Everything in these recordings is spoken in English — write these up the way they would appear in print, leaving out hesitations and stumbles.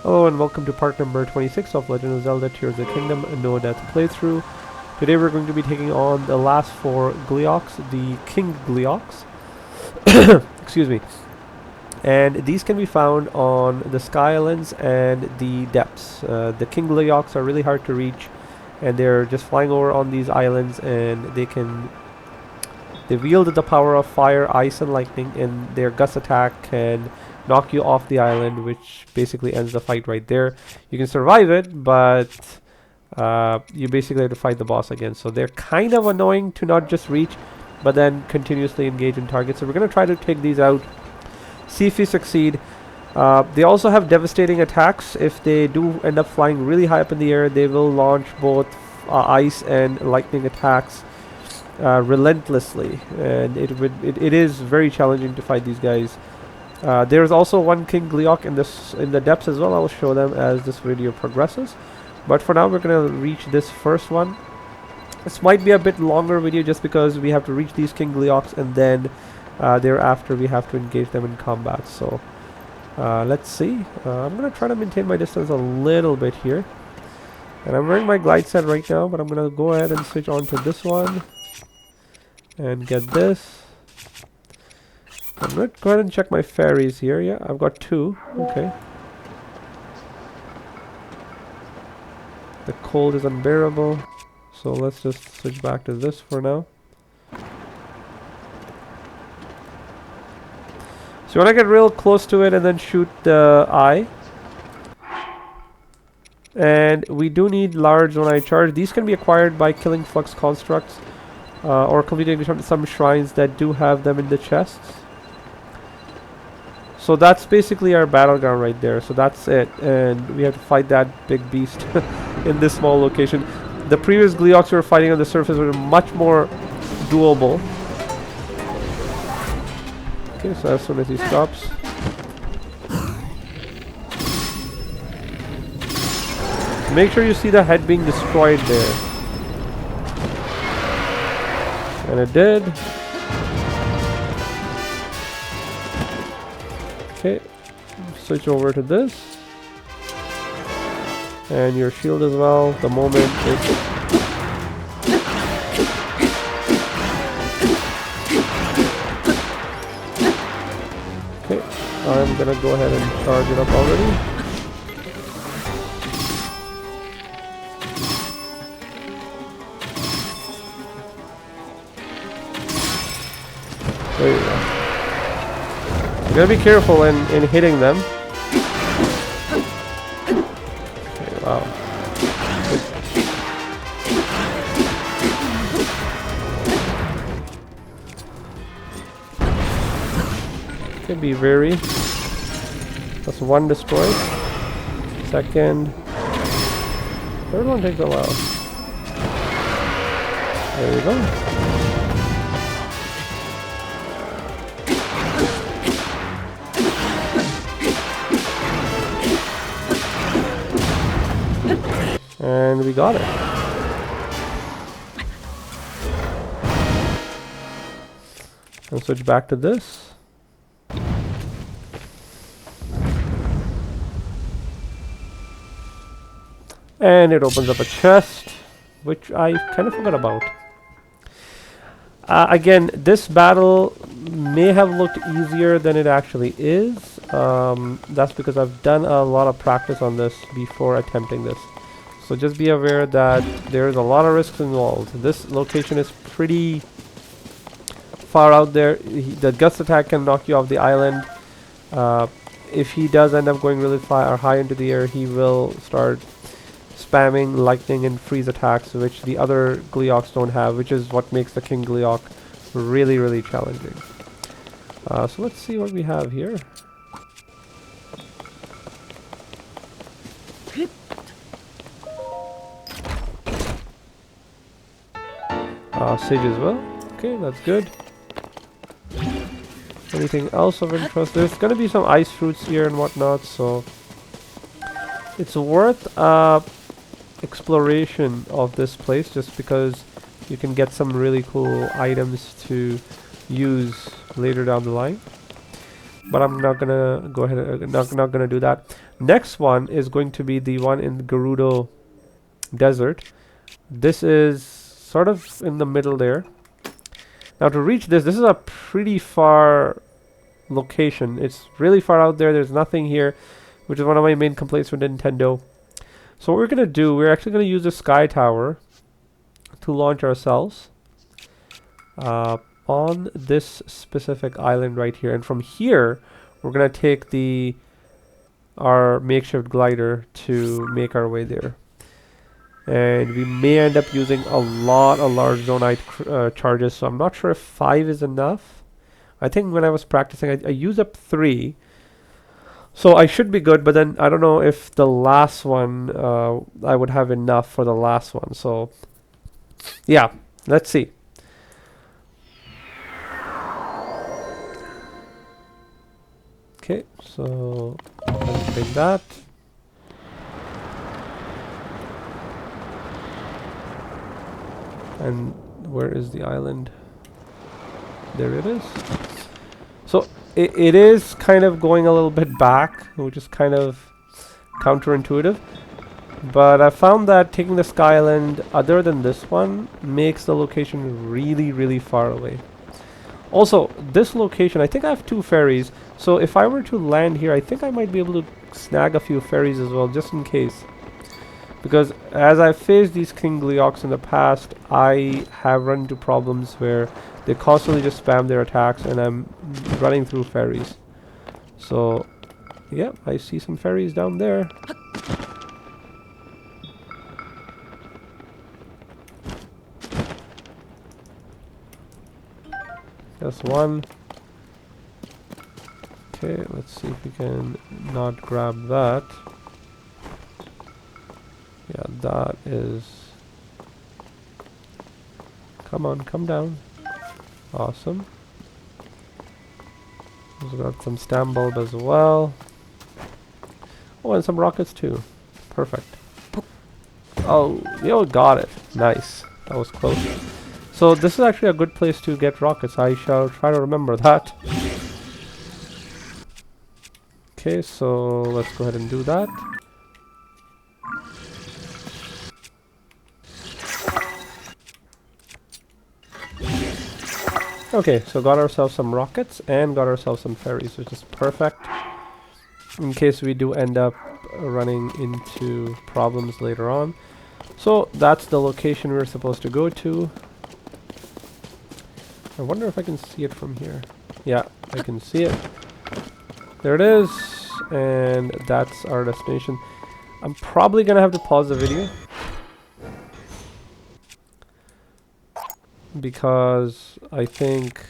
Hello and welcome to part number 26 of Legend of Zelda Tears of the Kingdom No Death playthrough. Today we're going to be taking on the last four Gleeoks, the King Gleeoks. Excuse me. And these can be found on the Sky Islands and the depths. The King Gleeoks are really hard to reach, and they're just flying over on these islands, and they wield the power of fire, ice, and lightning, and their gust attack can knock you off the island, which basically ends the fight right there. You can survive it, but you basically have to fight the boss again. So they're kind of annoying to not just reach, but then continuously engage in targets. So we're going to try to take these out, see if we succeed. They also have devastating attacks. If they do end up flying really high up in the air, they will launch both ice and lightning attacks relentlessly, and it is very challenging to fight these guys. There's also one King Gleeok in the depths as well. I will show them as this video progresses. But for now, we're gonna reach this first one. This might be a bit longer video just because we have to reach these King Gleeoks, and then thereafter we have to engage them in combat. So let's see. I'm gonna try to maintain my distance a little bit here, and I'm wearing my glide set right now. But I'm gonna go ahead and switch on to this one and get this. I'm going to go ahead and check my fairies here. Yeah, I've got two. Okay. The cold is unbearable. So let's just switch back to this for now. So you want to get real close to it and then shoot the eye. And we do need large one eye charge. These can be acquired by killing flux constructs or completing some shrines that do have them in the chests. So that's basically our battleground right there. So that's it, and we have to fight that big beast in this small location. The previous Gleeoks we were fighting on the surface were much more doable. Okay, so as soon as he stops, make sure you see the head being destroyed there. And it did. Okay, switch over to this, and your shield as well. The moment it's okay, I'm gonna go ahead and charge it up already. There you go. You gotta be careful in hitting them. Okay, wow. Okay, be wary. That's one destroyed. Second. Third one takes a while. There you go. And we got it. And switch back to this. And it opens up a chest, which I kind of forgot about. Again, this battle may have looked easier than it actually is. That's because I've done a lot of practice on this before attempting this. So just be aware that there's a lot of risks involved. This location is pretty far out there. The gust attack can knock you off the island. If he does end up going really far or high into the air, he will start spamming lightning and freeze attacks, which the other Gleeoks don't have, which is what makes the King Gleeok really, really challenging. So let's see what we have here. Sage as well. Okay, that's good. Anything else of interest? There's gonna be some ice fruits here and whatnot, so it's worth exploration of this place just because you can get some really cool items to use later down the line. but I'm not gonna go ahead and not gonna do that. Next one is going to be the one in Gerudo Desert. This is sort of in the middle there. Now to reach this is a pretty far location. It's really far out there. There's nothing here, which is one of my main complaints with Nintendo. So what we're gonna do, we're actually gonna use the Sky Tower to launch ourselves on this specific island right here, and from here we're gonna take our makeshift glider to make our way there. And we may end up using a lot of large zonite charges, so I'm not sure if 5 is enough. I think when I was practicing, I used up 3, so I should be good, but then I don't know if the last one I would have enough for the last one. So yeah, let's see. Okay, so let's take that. And where is the island? There it is. So it is kind of going a little bit back, which is kind of counterintuitive. But I found that taking the Sky Island, other than this one, makes the location really, really far away. Also, this location, I think I have 2 ferries. So if I were to land here, I think I might be able to snag a few ferries as well, just in case. Because as I've faced these King Gleeoks in the past, I have run into problems where they constantly just spam their attacks and I'm running through ferries. So, yeah, I see some ferries down there. That's one. Okay, let's see if we can not grab that. Yeah, that is... Come on, come down. Awesome. We've got some stam bulb as well. Oh, and some rockets too. Perfect. Oh, yo, got it. Nice. That was close. So this is actually a good place to get rockets. I shall try to remember that. Okay, so let's go ahead and do that. Okay, so got ourselves some rockets and got ourselves some ferries, which is perfect in case we do end up running into problems later on. So that's the location we're supposed to go to. I wonder if I can see it from here. Yeah, I can see it. There it is, and that's our destination. I'm probably gonna have to pause the video because I think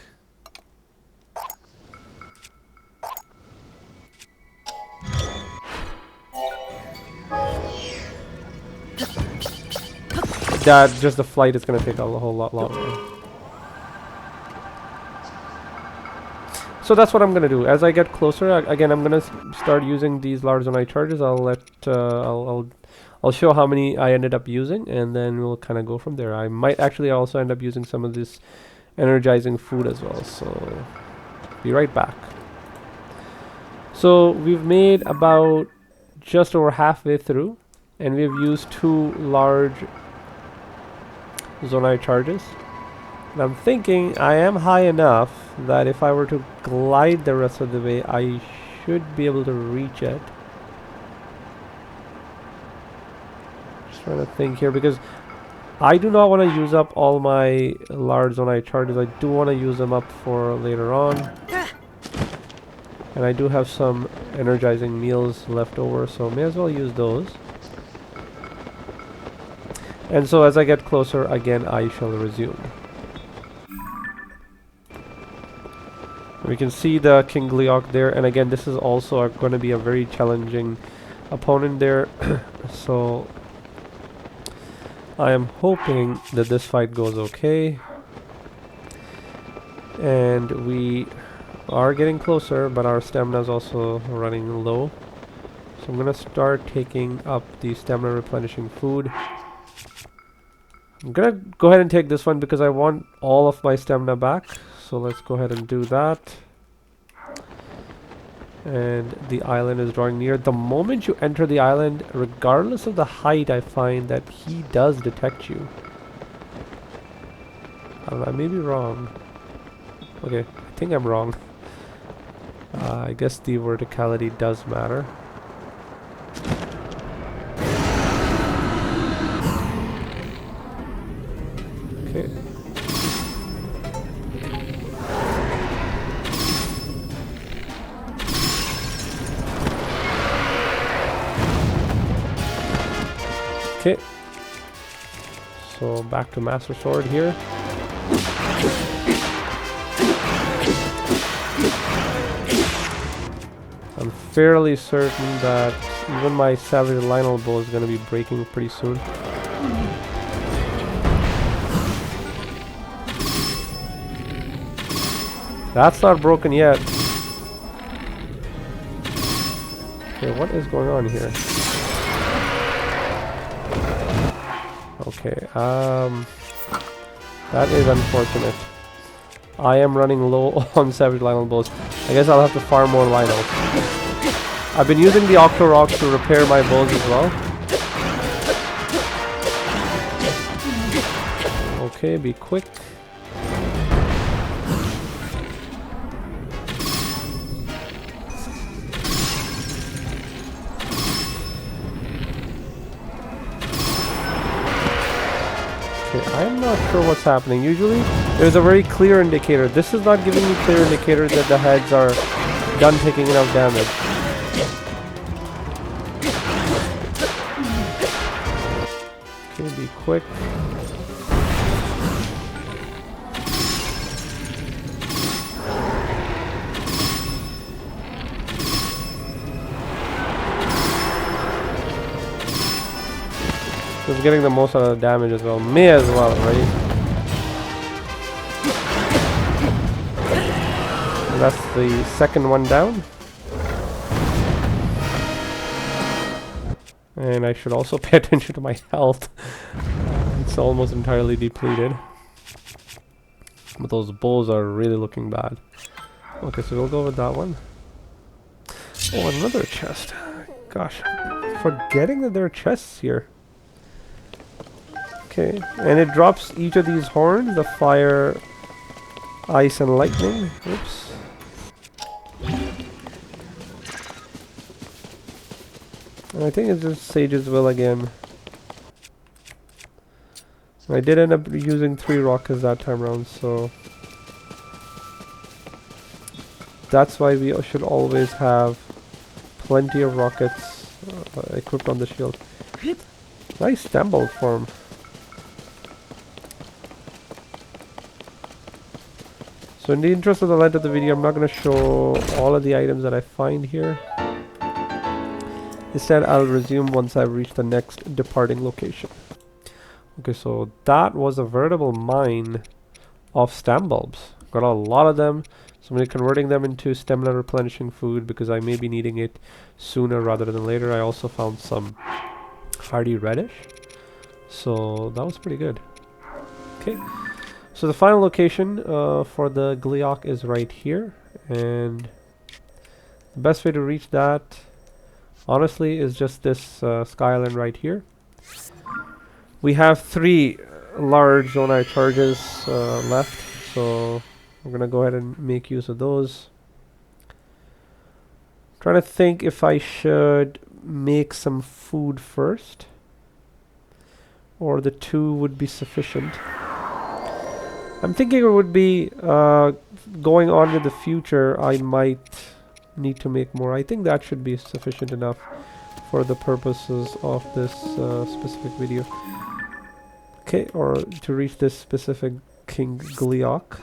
that just the flight is gonna take a whole lot longer. So that's what I'm gonna do. As I get closer, again, I'm gonna start using these large zonite charges. I'll show how many I ended up using, and then we'll kind of go from there. I might actually also end up using some of this energizing food as well. So be right back. So we've made about just over halfway through, and we've used 2 large zonite charges. And I'm thinking I am high enough that if I were to glide the rest of the way, I should be able to reach it. Just trying to think here, because I do not want to use up all my large zonite charges. I do want to use them up for later on. And I do have some energizing meals left over, so may as well use those. And so as I get closer, again, I shall resume. We can see the King Gleeok there, and again, this is also going to be a very challenging opponent there. So I am hoping that this fight goes okay. And we are getting closer, but our stamina is also running low. So I'm going to start taking up the stamina replenishing food. I'm going to go ahead and take this one because I want all of my stamina back. So let's go ahead and do that. And the island is drawing near. The moment you enter the island, regardless of the height, I find that he does detect you. I don't know, I may be wrong. Okay, I think I'm wrong. I guess the verticality does matter. Okay. Okay. So back to Master Sword here. I'm fairly certain that even my Savage Lionel bow is going to be breaking pretty soon. That's not broken yet. Okay, what is going on here? Okay, that is unfortunate. I am running low on Savage Lionel bows. I guess I'll have to farm more Lionels. I've been using the Octo Rocks to repair my bows as well. Okay, be quick. I'm not sure what's happening. Usually there's a very clear indicator. This is not giving me clear indicator that the heads are done taking enough damage. Okay, be quick. Just getting the most out of the damage as well. May as well, right? And that's the second one down. And I should also pay attention to my health. It's almost entirely depleted. But those bows are really looking bad. Okay, so we'll go with that one. Oh, another chest. Gosh, I'm forgetting that there are chests here. Okay, and it drops each of these horns, the fire, ice, and lightning. Oops. And I think it's just Sage's Will again. I did end up using 3 rockets that time around, so that's why we should always have plenty of rockets equipped on the shield. Nice stumble form. So in the interest of the length of the video, I'm not going to show all of the items that I find here. Instead, I'll resume once I've reached the next departing location. Okay, so that was a veritable mine of stam bulbs. Got a lot of them, so I'm going to be converting them into stamina replenishing food because I may be needing it sooner rather than later. I also found some hardy reddish, so that was pretty good. Okay. So the final location for the Gleeok is right here, and the best way to reach that, honestly, is just this sky island right here. We have 3 large Zonai charges left, so we're gonna go ahead and make use of those. Trying to think if I should make some food first, or the 2 would be sufficient. I'm thinking it would be going on in the future. I might need to make more. I think that should be sufficient enough for the purposes of this specific video. Okay, or to reach this specific King Gleeok.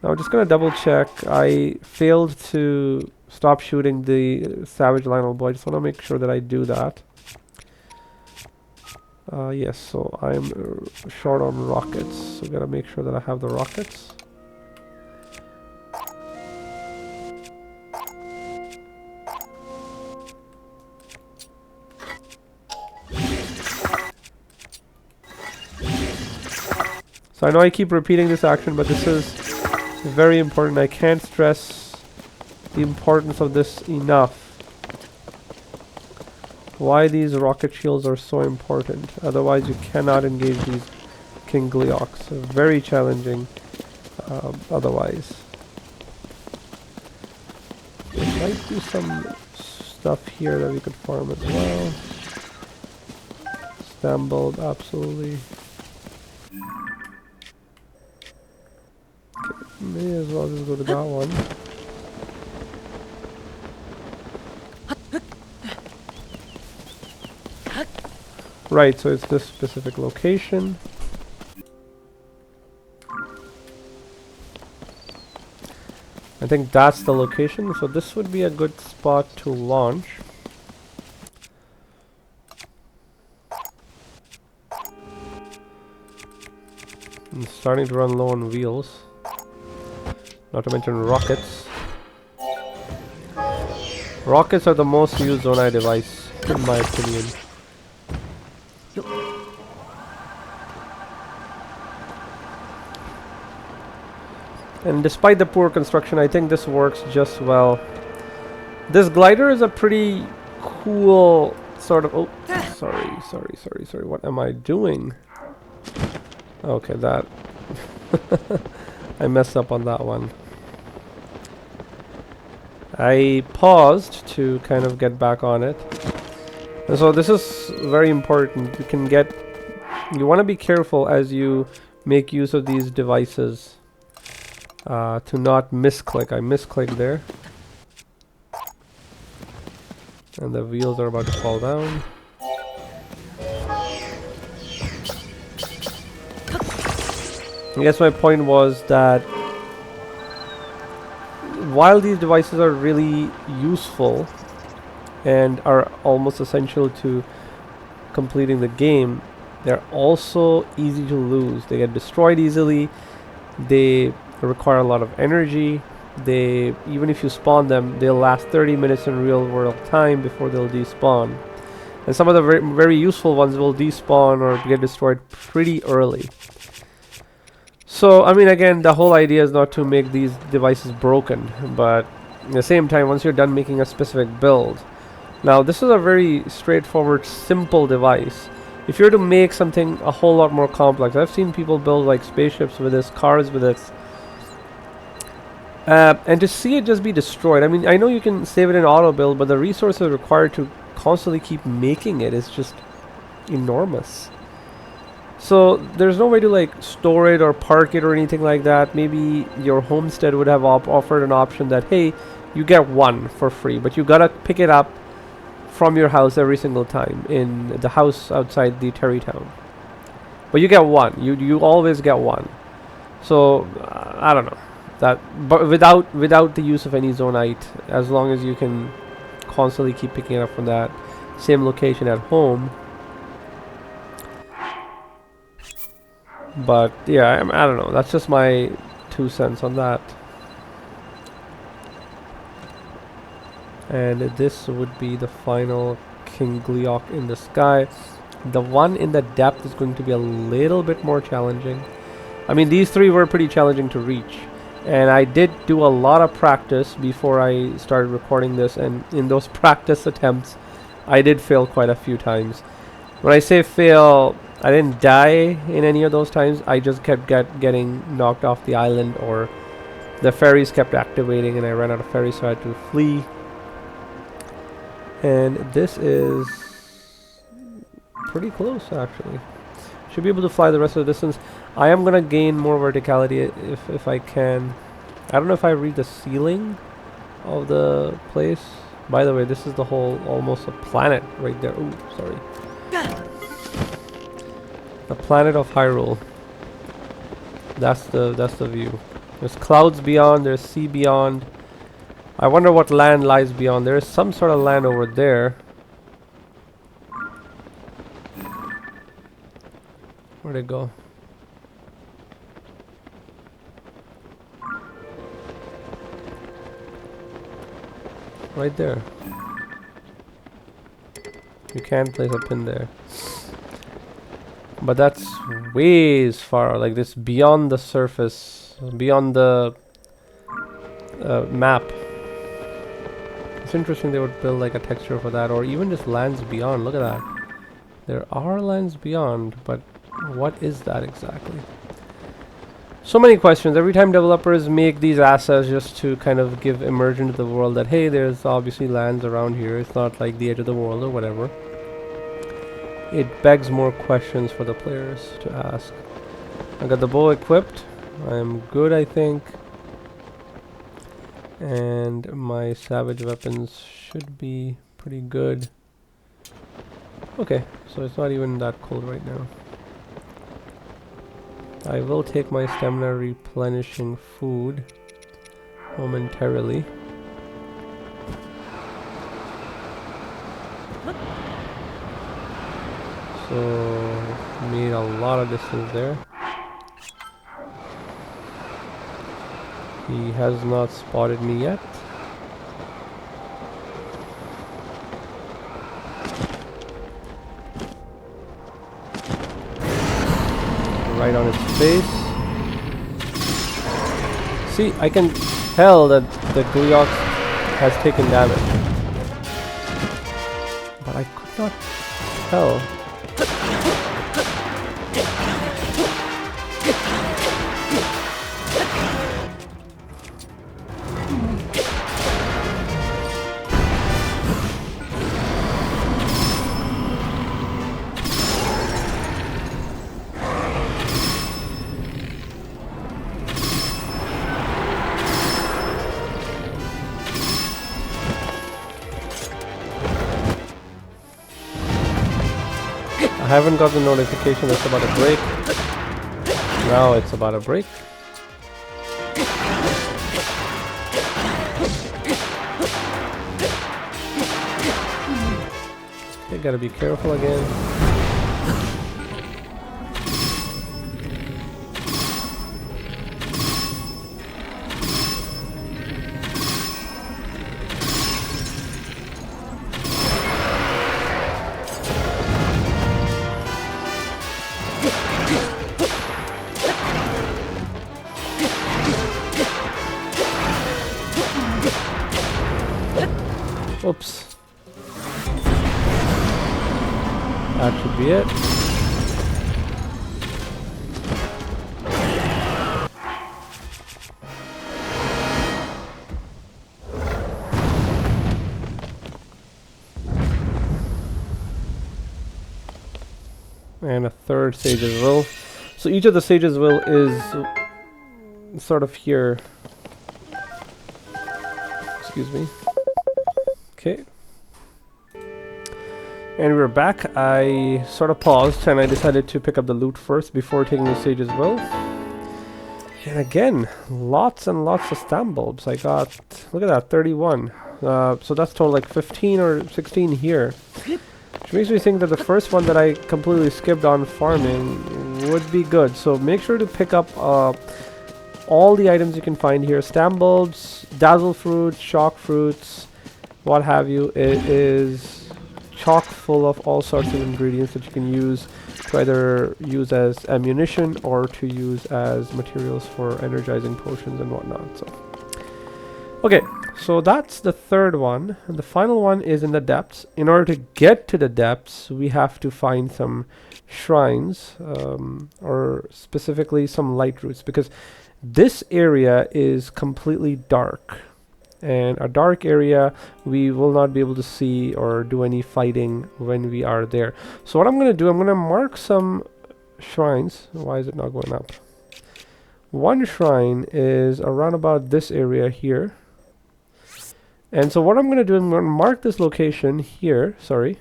Now I'm just gonna double check. I failed to stop shooting the Savage Lionel bow. I just want to make sure that I do that. Yes, so I'm short on rockets, so gotta make sure that I have the rockets. So I know I keep repeating this action, but this is very important. I can't stress the importance of this enough. Why these rocket shields are so important. Otherwise you cannot engage these King Gleeoks. Very challenging otherwise. There might be some stuff here that we could farm as well. Stambled, absolutely. Okay, may as well just go to that one. Right, so it's this specific location. I think that's the location, so this would be a good spot to launch. I'm starting to run low on wheels. Not to mention rockets. Rockets are the most used Zonai device, in my opinion. And despite the poor construction, I think this works just well. This glider is a pretty cool sort of... Oh, sorry. What am I doing? Okay, that... I messed up on that one. I paused to kind of get back on it. And so this is very important. You can get... You want to be careful as you make use of these devices. To not misclick. I misclicked there. And the wheels are about to fall down. I guess my point was that while these devices are really useful and are almost essential to completing the game, they're also easy to lose. They get destroyed easily. They require a lot of energy. They, even if you spawn them, they'll last 30 minutes in real world time before they'll despawn. And some of the very useful ones will despawn or get destroyed pretty early. So, I mean, again, the whole idea is not to make these devices broken, but at the same time, once you're done making a specific build. Now, this is a very straightforward, simple device. If you were to make something a whole lot more complex, I've seen people build like spaceships with this, cars with this, and to see it just be destroyed. I mean, I know you can save it in auto build, but the resources required to constantly keep making it is just enormous. So there's no way to like store it or park it or anything like that. Maybe your homestead would have offered an option that, hey, you get one for free, but you gotta pick it up from your house every single time in the house outside the Terrytown. But you get one. You always get one. So I don't know that, but without the use of any zonite, as long as you can constantly keep picking it up from that same location at home. But yeah, I don't know. That's just my 2 cents on that. And this would be the final King Gleeok in the sky. The one in the depth is going to be a little bit more challenging. I mean, these three were pretty challenging to reach. And I did do a lot of practice before I started recording this. And in those practice attempts, I did fail quite a few times. When I say fail, I didn't die in any of those times. I just kept getting knocked off the island, or the ferries kept activating and I ran out of ferries, so I had to flee. And this is pretty close, actually. Should be able to fly the rest of the distance. I am gonna gain more verticality if I can. I don't know if I read the ceiling of the place. By the way, this is the whole, almost a planet right there. Ooh, sorry. The planet of Hyrule. That's the view. There's clouds beyond, there's sea beyond. I wonder what land lies beyond. There is some sort of land over there. Where'd it go? Right there. You can place a pin there. But that's ways far, like this, beyond the surface, beyond the map. It's interesting they would build like a texture for that, or even just lands beyond. Look at that. There are lands beyond, but what is that exactly? So many questions. Every time developers make these assets just to kind of give immersion to the world that, hey, there's obviously lands around here. It's not like the edge of the world or whatever. It begs more questions for the players to ask. I got the bow equipped. I'm good, I think. And my savage weapons should be pretty good. Okay, so it's not even that cold right now. I will take my stamina replenishing food momentarily. So, made a lot of distance there. He has not spotted me yet. Right on his face. See, I can tell that the Gleeok has taken damage, but I could not tell. I haven't got the notification it's about to break. Now it's about to break. I gotta be careful again. Oops. That should be it. And a third sage's will. So each of the sage's will is sort of here. Excuse me. Okay. And we're back. I sort of paused and I decided to pick up the loot first before taking the sage's will. And again, lots and lots of stamp bulbs. I got, look at that, 31. So that's total like 15 or 16 here. Which makes me think that the first one that I completely skipped on farming would be good. So make sure to pick up all the items you can find here. Stamp bulbs, dazzle fruit, shock fruits, what have you. It is chock full of all sorts of ingredients that you can use to either use as ammunition or to use as materials for energizing potions and whatnot. So, okay, so that's the third one. And the final one is in the depths. In order to get to the depths, we have to find some shrines, or specifically some light roots, because this area is completely dark. And a dark area, we will not be able to see or do any fighting when we are there. So what I'm going to do, I'm going to mark some shrines. Why is it not going up? One shrine is around about this area here. And so what I'm going to do, I'm going to mark this location here. Sorry.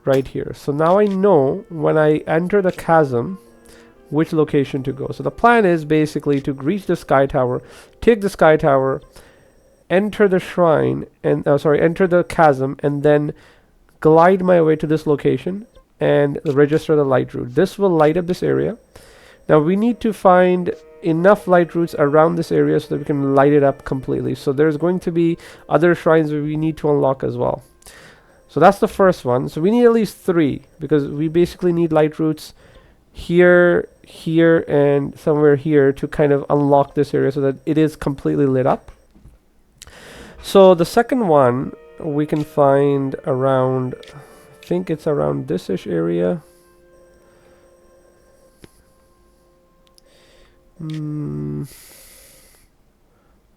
Right here. So now I know when I enter the chasm which location to go. So the plan is basically to reach the sky tower, take the sky tower, enter the shrine, and enter the chasm, and then glide my way to this location and register the light route. This will light up this area. Now we need to find enough light routes around this area so that we can light it up completely. So there's going to be other shrines that we need to unlock as well. So that's the first one. So we need at least 3 because we basically need light routes here, here, and somewhere here to kind of unlock this area so that it is completely lit up. So the second one we can find around, I think it's around this-ish area.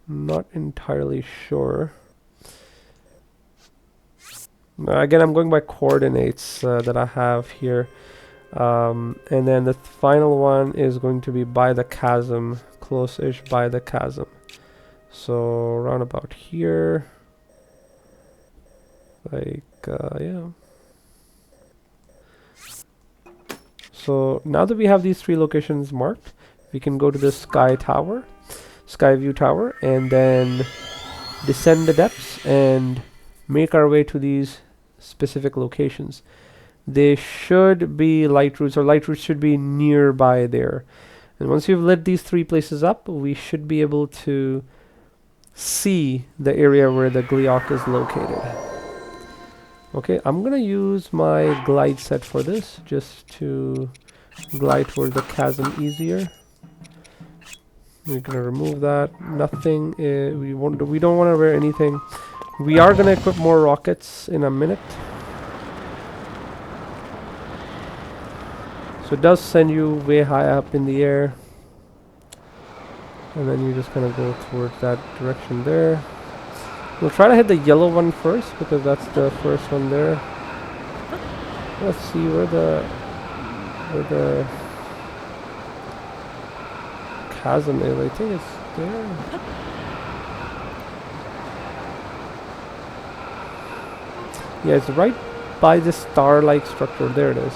Not entirely sure. Again, I'm going by coordinates that I have here. And then the final one is going to be by the chasm, close-ish by the chasm. So around about here, like, yeah. So now that we have these 3 locations marked, we can go to the sky view tower, and then descend the depths and make our way to these specific locations. They should be light routes, or light routes should be nearby there. And once you've lit these 3 places up, we should be able to see the area where the Gleeok is located. Okay, I'm gonna use my glide set for this, just to glide towards the chasm easier. We're gonna remove that. Nothing. We don't want to wear anything. We are gonna equip more rockets in a minute. So it does send you way high up in the air, and then you just kind of go towards that direction there. We'll try to hit the yellow one first, because that's the first one there. Let's see where the chasm is. I think it's there. Yeah, it's right by this star-like structure. There it is.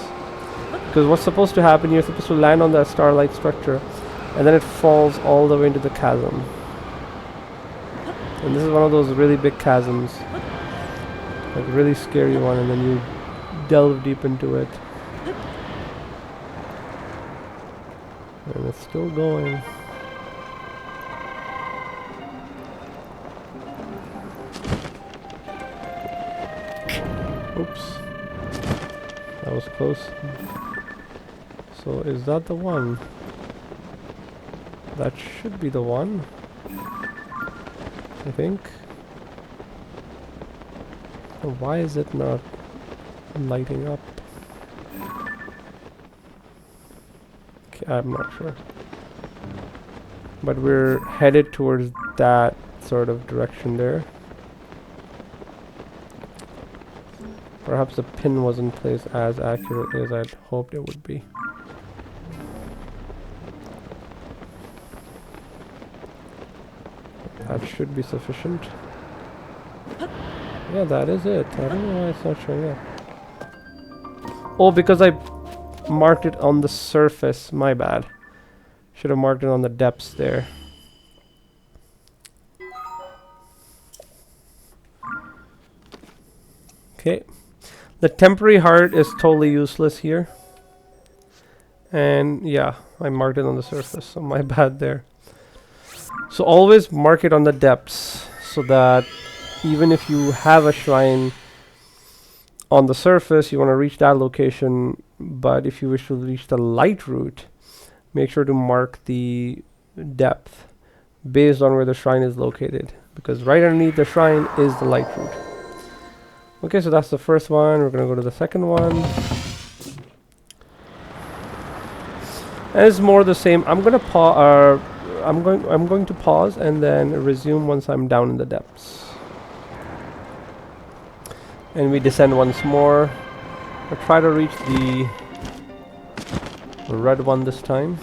Because what's supposed to happen, you're supposed to land on that star-like structure, and then it falls all the way into the chasm. And this is one of those really big chasms, like a really scary one, and then you delve deep into it. And it's still going. Oops. That was close. So is that the one? That should be the one, I think. So why is it not lighting up? Okay, I'm not sure. But we're headed towards that sort of direction there. Perhaps the pin wasn't placed as accurately as I'd hoped it would be. That should be sufficient. Yeah, that is it. I don't know why it's not showing up. Oh, because I marked it on the surface. My bad. Should have marked it on the depths there. Okay. The temporary heart is totally useless here. And yeah, I marked it on the surface, so my bad there. So always mark it on the depths, so that even if you have a shrine on the surface, you want to reach that location, but if you wish to reach the light route, make sure to mark the depth based on where the shrine is located, because right underneath the shrine is the light route. Okay, so that's the first one. We're gonna go to the second one. And it's more the same. I'm going to pause and then resume once I'm down in the depths. And we descend once more. I'll try to reach the red one this time.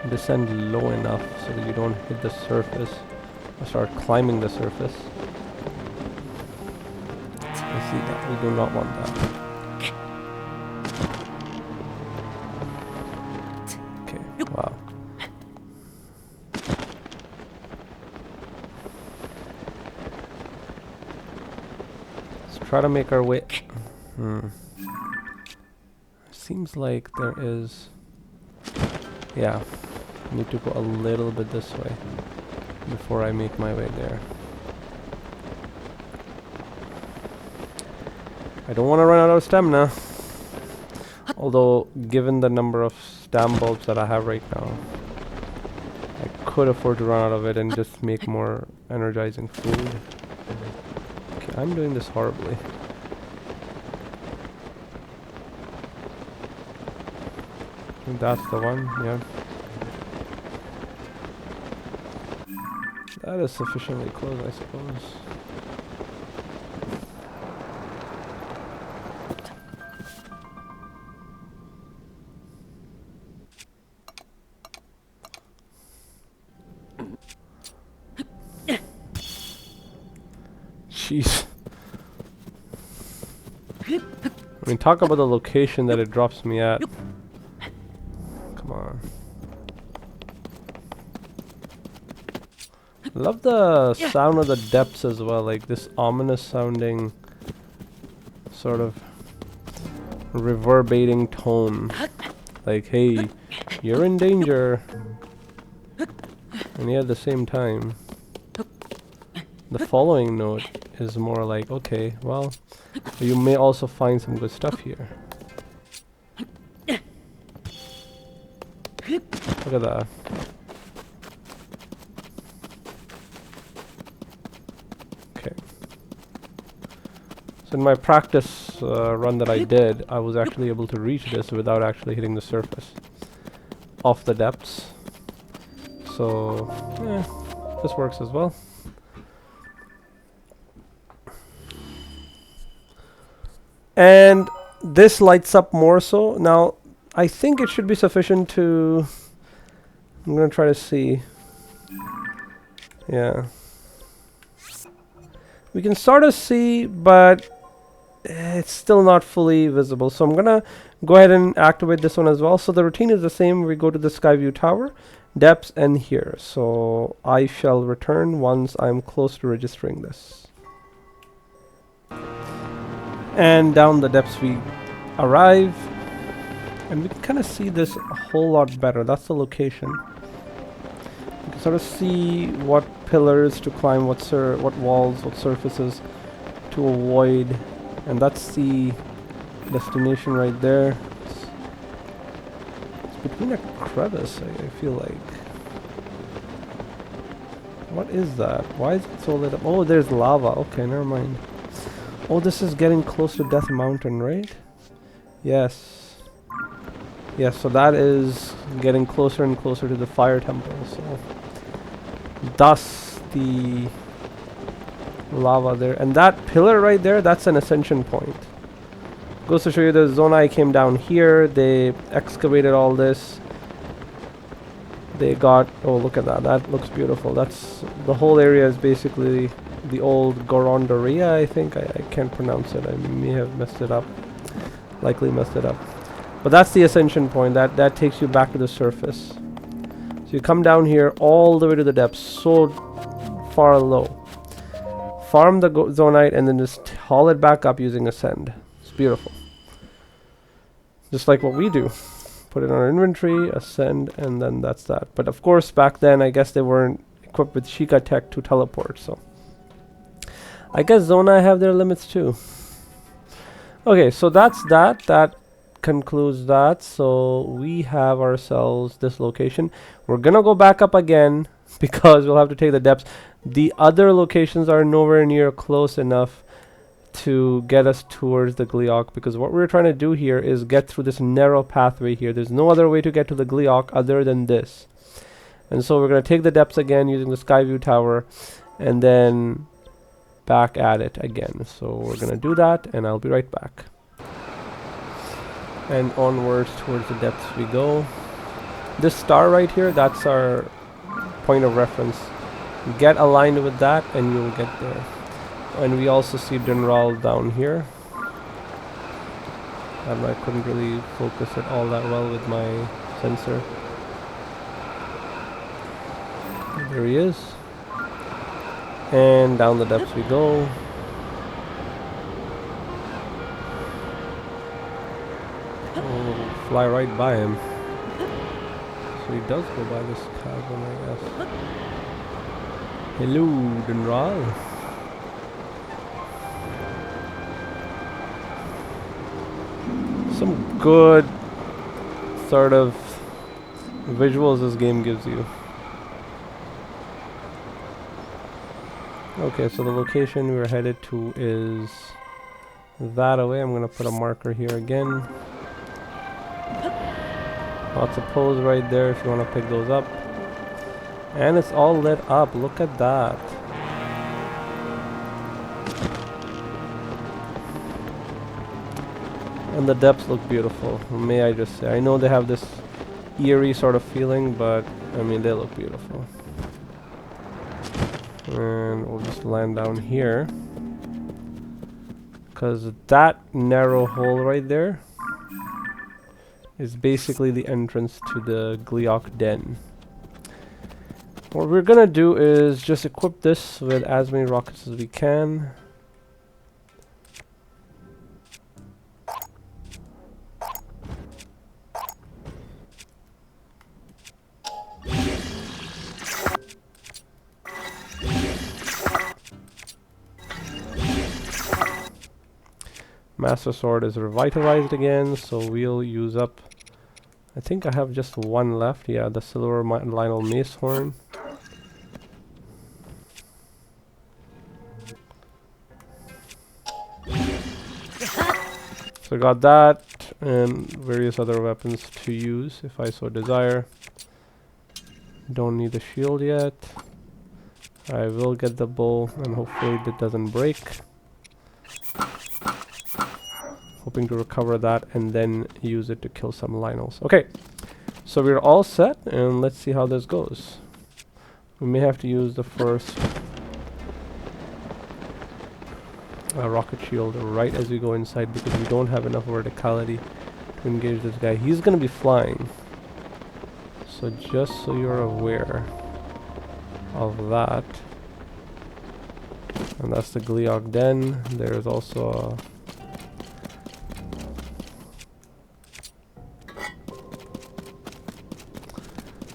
Descend low enough so that you don't hit the surface or start climbing the surface. I see that. We do not want that. Wow. Let's try to make our way. Seems like there is. Yeah. I need to go a little bit this way before I make my way there. I don't want to run out of stamina. Although, given the number of stam bulbs that I have right now, I could afford to run out of it and just make more energizing food. Okay, I'm doing this horribly. I think that's the one, yeah. That is sufficiently close, I suppose. Jeez. I mean, talk about the location that it drops me at. Come on. Love the sound of the depths as well, like this ominous sounding sort of reverberating tone. Like, hey, you're in danger. And yet at the same time, the following note is more like, okay, well, you may also find some good stuff here. Look at that. Okay. So in my practice run that I did, I was actually able to reach this without actually hitting the surface of the depths. So, this works as well. And this lights up more so. Now, I think it should be sufficient to... I'm going to try to see. Yeah. We can sort of see, but it's still not fully visible. So I'm going to go ahead and activate this one as well. So the routine is the same. We go to the Skyview Tower, depths, and here. So I shall return once I'm close to registering this. And down the depths we arrive, and we can kind of see this a whole lot better. That's the location. You can sort of see what pillars to climb, what walls, what surfaces to avoid, and that's the destination right there. It's between a crevice, I feel like. What is that? Why is it so lit up? Oh, there's lava. Okay, never mind. Oh, this is getting close to Death Mountain, right? Yes. Yes, so that is getting closer and closer to the fire temple, so... Thus, the lava there. And that pillar right there, that's an ascension point. Goes to show you the Zonai came down here, they excavated all this. They got... Oh, look at that, that looks beautiful. That's... The whole area is basically... the old Gorondaria, I think. I can't pronounce it. I may have messed it up. Likely messed it up. But that's the ascension point. That takes you back to the surface. So you come down here all the way to the depths, so far low. Farm the Zonite and then just haul it back up using Ascend. It's beautiful. Just like what we do. Put it on our inventory, Ascend, and then that's that. But of course, back then, I guess they weren't equipped with Sheikah Tech to teleport, so... I guess Zona have their limits too. Okay, so that's that. That concludes that. So we have ourselves this location. We're gonna go back up again because we'll have to take the depths. The other locations are nowhere near close enough to get us towards the Gleeok, because what we're trying to do here is get through this narrow pathway here. There's no other way to get to the Gleeok other than this. And so we're gonna take the depths again using the Skyview Tower, and then back at it again. So we're gonna do that, and I'll be right back. And onwards towards the depths we go. This star right here, that's our point of reference. Get aligned with that and you'll get there. And we also see Dinral down here. And I couldn't really focus it all that well with my sensor. There he is. And down the depths we go. Oh, fly right by him. So he does go by this chasm, I guess. Hello, Dinral. Some good sort of visuals this game gives you. Okay, so the location we're headed to is that away. I'm gonna put a marker here again. Lots of poles right there if you want to pick those up. And it's all lit up. Look at that. And the depths look beautiful, may I just say. I know they have this eerie sort of feeling, but I mean, they look beautiful. And we'll just land down here, because that narrow hole right there is basically the entrance to the Gleeok den. What we're gonna do is just equip this with as many rockets as we can. Master Sword is revitalized again, so we'll use up... I think I have just one left. Yeah, the Silver Lionel Mace Horn. So I got that, and various other weapons to use if I so desire. Don't need the shield yet. I will get the bow, and hopefully it doesn't break. Hoping to recover that and then use it to kill some Lionels. Okay, so we're all set, and let's see how this goes. We may have to use the first rocket shield right as we go inside, because we don't have enough verticality to engage this guy. He's gonna be flying, so just so you're aware of that. And that's the Gleeok den. There's also a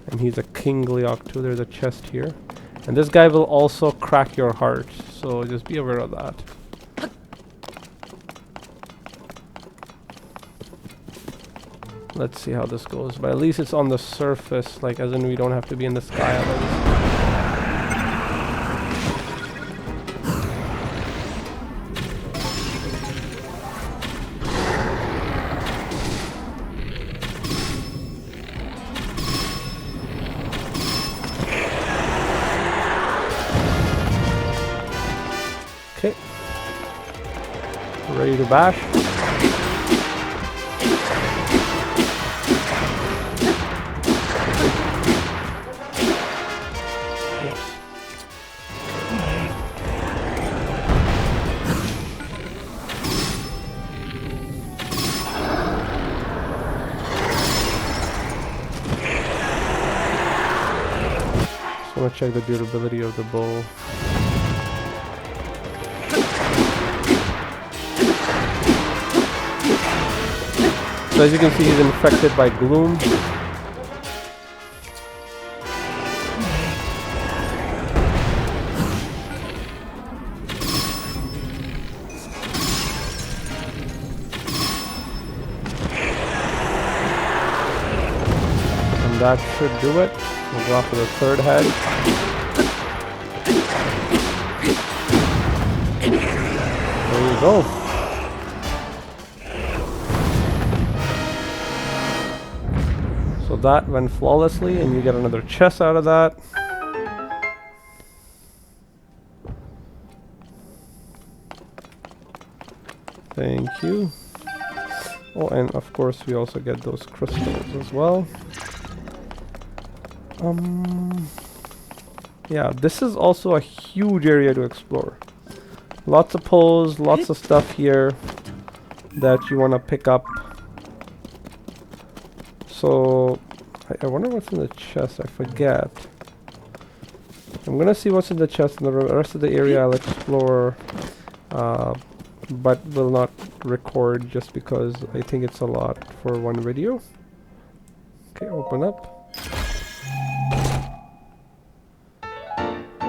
and he's a King Gleeok too. There's a chest here. And this guy will also crack your heart, so just be aware of that. Let's see how this goes. But at least it's on the surface, like as in we don't have to be in the sky at least. Okay. Ready to bash. Just want to check the durability of the bow. So as you can see, he's infected by gloom. And that should do it. We'll go for the third head. There you go. So that went flawlessly, and you get another chest out of that. Thank you. Oh, and of course we also get those crystals as well. Yeah, this is also a huge area to explore. Lots of poles, lots of stuff here that you want to pick up. So, I wonder what's in the chest. I forget. I'm gonna see what's in the chest, and the rest of the area I'll explore, but will not record just because I think it's a lot for one video. Okay, open up.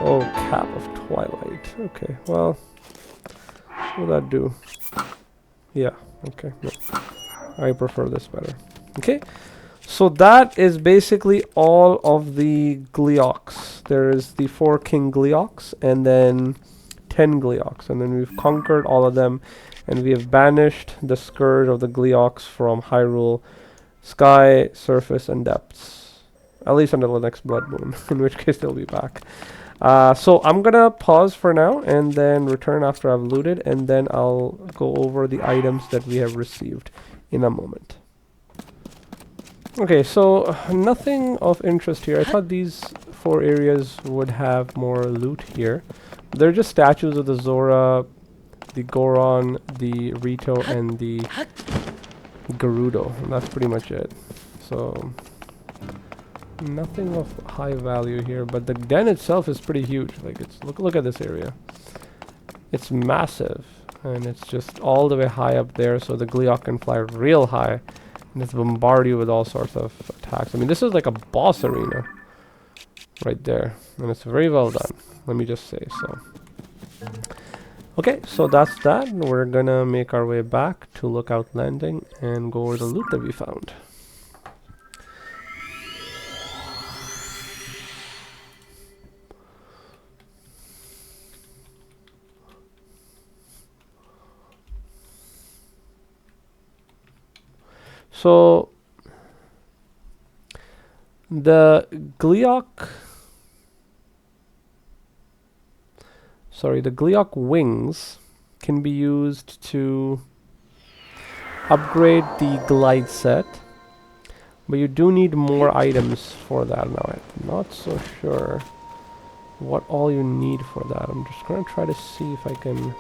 Oh, Cap of Twilight. Okay, well, what will that do? Yeah, okay, no. I prefer this better. Okay, So that is basically all of the Gleeoks. There is the 4 King Gleeoks and then 10 Gleeoks. And then we've conquered all of them. And we have banished the scourge of the Gleeoks from Hyrule, sky, surface, and depths. At least until the next Blood Moon, in which case they'll be back. So I'm gonna pause for now and then return after I've looted, and then I'll go over the items that we have received in a moment. Okay, so nothing of interest here. I thought these 4 areas would have more loot here. They're just statues of the Zora, the Goron, the Rito, and the Gerudo. And that's pretty much it. So nothing of high value here, but the den itself is pretty huge. Like, it's look at this area. It's massive, and it's just all the way high up there, so the Gleeok can fly real high and just bombard you with all sorts of attacks. I mean, this is like a boss arena right there, and it's very well done, let me just say so. Okay, so that's that. We're gonna make our way back to Lookout Landing and go over the loot that we found. So the Gleeok, the Gleeok wings can be used to upgrade the glide set, but you do need more items for that. Now I'm not so sure what all you need for that. I'm just gonna try to see if I can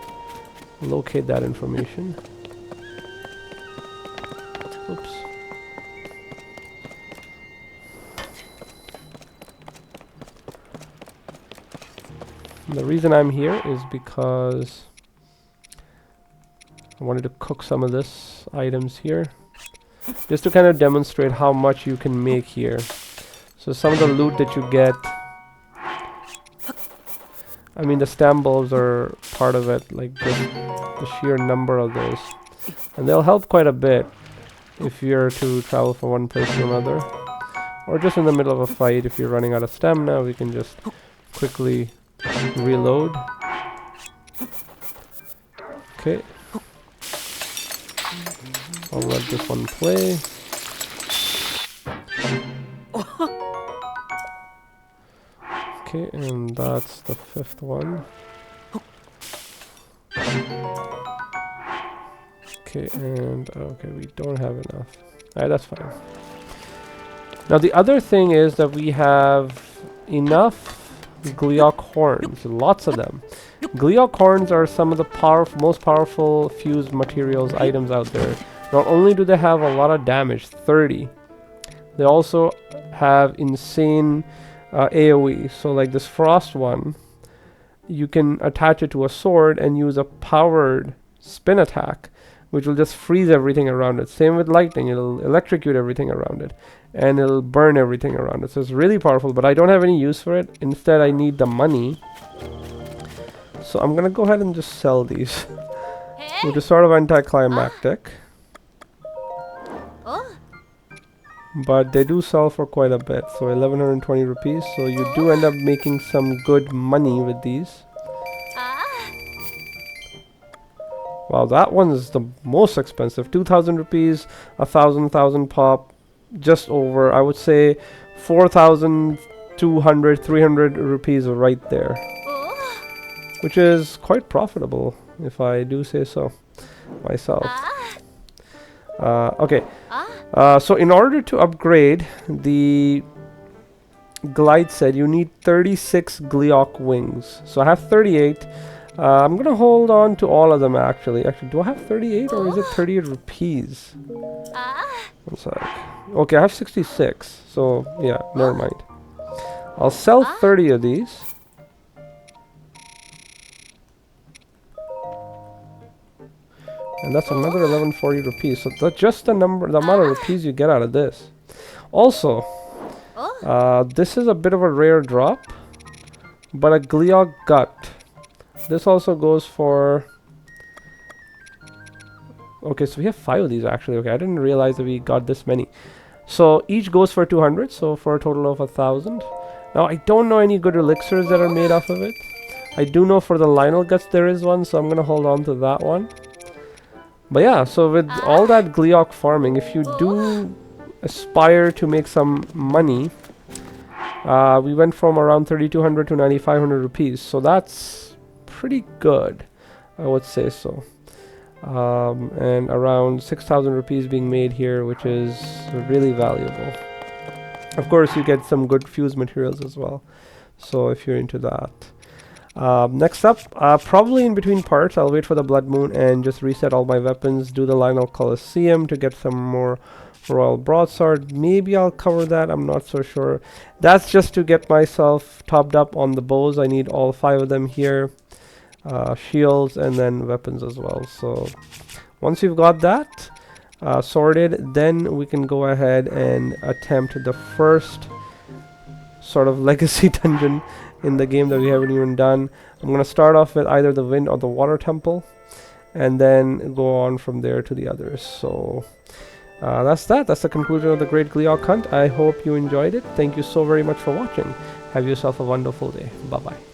locate that information. Oops. The reason I'm here is because I wanted to cook some of this items here, just to kind of demonstrate how much you can make here. So some of the loot that you get, I mean, the stamp bulbs are part of it, like the sheer number of those, and they'll help quite a bit if you're to travel from one place to another, or just in the middle of a fight. If you're running out of stamina, we can just quickly reload. Okay, I'll let this one play. Okay, and that's the 5th one. Okay, and okay, we don't have enough. Alright, that's fine. Now the other thing is that we have enough Gleeok horns, lots of them. Gleeok horns are some of the most powerful fused materials items out there. Not only do they have a lot of damage, 30, they also have insane AoE. So like this frost one, you can attach it to a sword and use a powered spin attack, which will just freeze everything around it. Same with lightning, it'll electrocute everything around it, and it'll burn everything around it. So it's really powerful, but I don't have any use for it. Instead, I need the money. So I'm gonna go ahead and just sell these, which is sort of anticlimactic. But they do sell for quite a bit, so 1120 rupees. So you do end up making some good money with these. Wow, that one is the most expensive. 2,000 rupees, 1,000 pop, just over, I would say 4,200, 300 rupees right there. Which is quite profitable, if I do say so myself. Okay, so in order to upgrade the glide set, you need 36 Gleeok wings. So I have 38. I'm gonna hold on to all of them actually. Do I have 38 or is it 38 rupees? One sec. Okay, I have 66. So yeah, never mind. I'll sell 30 of these. And that's another 1140 rupees. So that's just the amount of rupees you get out of this. Also, this is a bit of a rare drop, but a Gleeok gut. This also goes for... Okay, so we have 5 of these actually. Okay, I didn't realize that we got this many. So each goes for 200, so for a total of 1,000. Now I don't know any good elixirs that are made off of it. I do know for the Lionel Guts there is one, so I'm gonna hold on to that one. But yeah, so with all that Gleeok farming, if you do aspire to make some money, we went from around 3,200 to 9,500 rupees, so that's pretty good, I would say so. And around 6,000 rupees being made here, which is really valuable. Of course, you get some good fuse materials as well, so if you're into that. Next up, probably in between parts, I'll wait for the Blood Moon and just reset all my weapons, do the Lionel Coliseum to get some more Royal Broadsword. Maybe I'll cover that, I'm not so sure. That's just to get myself topped up on the bows. I need all 5 of them here. Shields and then weapons as well. So once you've got that sorted, then we can go ahead and attempt the first sort of legacy dungeon in the game that we haven't even done. I'm going to start off with either the Wind or the Water Temple, and then go on from there to the others. So that's the conclusion of the Great Gleeok Hunt. I hope you enjoyed it. Thank you so very much for watching. Have yourself a wonderful day. Bye bye.